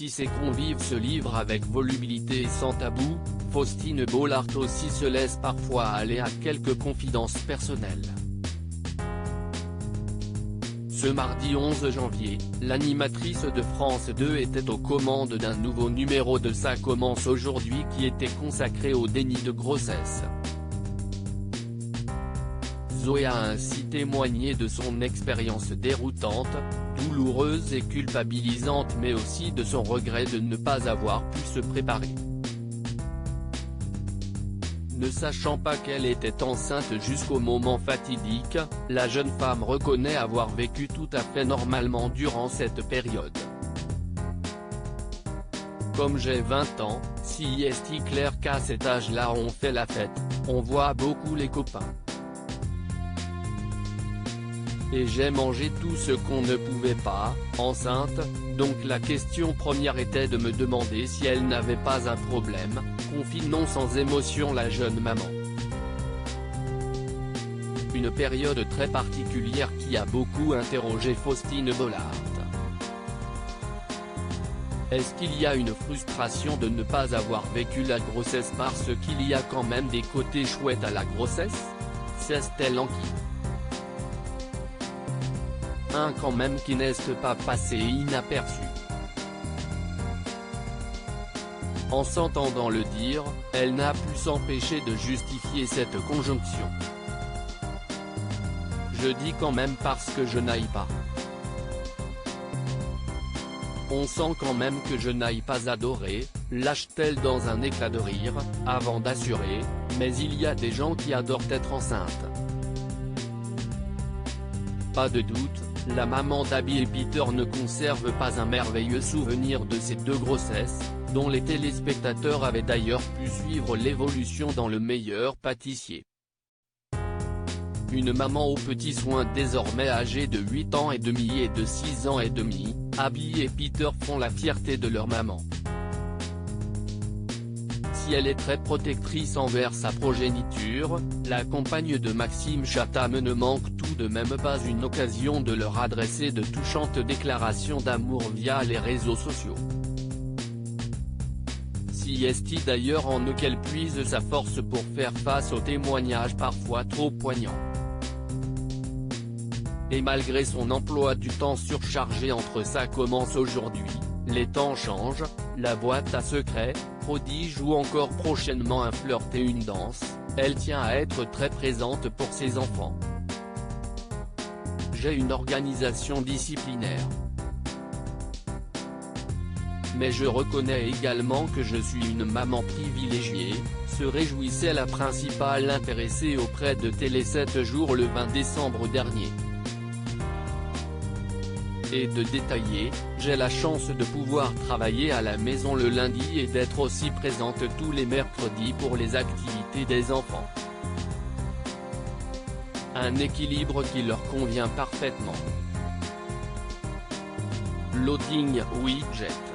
Si ses convives se livrent avec volubilité et sans tabou, Faustine Bollaert aussi se laisse parfois aller à quelques confidences personnelles. Ce mardi 11 janvier, l'animatrice de France 2 était aux commandes d'un nouveau numéro de Ça commence aujourd'hui qui était consacré au déni de grossesse. Zoé a ainsi témoigné de son expérience déroutante, douloureuse et culpabilisante mais aussi de son regret de ne pas avoir pu se préparer. Ne sachant pas qu'elle était enceinte jusqu'au moment fatidique, la jeune femme reconnaît avoir vécu tout à fait normalement durant cette période. Comme j'ai 20 ans, si est clair qu'à cet âge-là on fait la fête, on voit beaucoup les copains. Et j'ai mangé tout ce qu'on ne pouvait pas, enceinte, donc la question première était de me demander si elle n'avait pas un problème, confie non sans émotion la jeune maman. Une période très particulière qui a beaucoup interrogé Faustine Bollaert. Est-ce qu'il y a une frustration de ne pas avoir vécu la grossesse parce qu'il y a quand même des côtés chouettes à la grossesse? C'est-elle en qui? Un quand même qui n'est pas passé inaperçu. En s'entendant le dire, elle n'a pu s'empêcher de justifier cette conjonction. Je dis quand même parce que je n'aille pas. On sent quand même que je n'aille pas adorer, lâche-t-elle dans un éclat de rire, avant d'assurer, mais il y a des gens qui adorent être enceintes. Pas de doute, la maman d'Abby et Peter ne conserve pas un merveilleux souvenir de ces deux grossesses, dont les téléspectateurs avaient d'ailleurs pu suivre l'évolution dans Le Meilleur Pâtissier. Une maman aux petits soins désormais âgée de 8 ans et demi et de 6 ans et demi, Abby et Peter font la fierté de leur maman. Si elle est très protectrice envers sa progéniture, la compagne de Maxime Chatham ne manque tout de même pas une occasion de leur adresser de touchantes déclarations d'amour via les réseaux sociaux. Si est d'ailleurs en eux qu'elle puise sa force pour faire face aux témoignages parfois trop poignants. Et malgré son emploi du temps surchargé entre Ça commence aujourd'hui, Les temps changent, La boîte à secrets, Prodige ou encore prochainement Un flirt et une danse, elle tient à être très présente pour ses enfants. J'ai une organisation disciplinaire. Mais je reconnais également que je suis une maman privilégiée, se réjouissait la principale intéressée auprès de Télé 7 jours le 20 décembre dernier. Et de détailler, j'ai la chance de pouvoir travailler à la maison le lundi et d'être aussi présente tous les mercredis pour les activités des enfants. Un équilibre qui leur convient parfaitement. Loading Widget.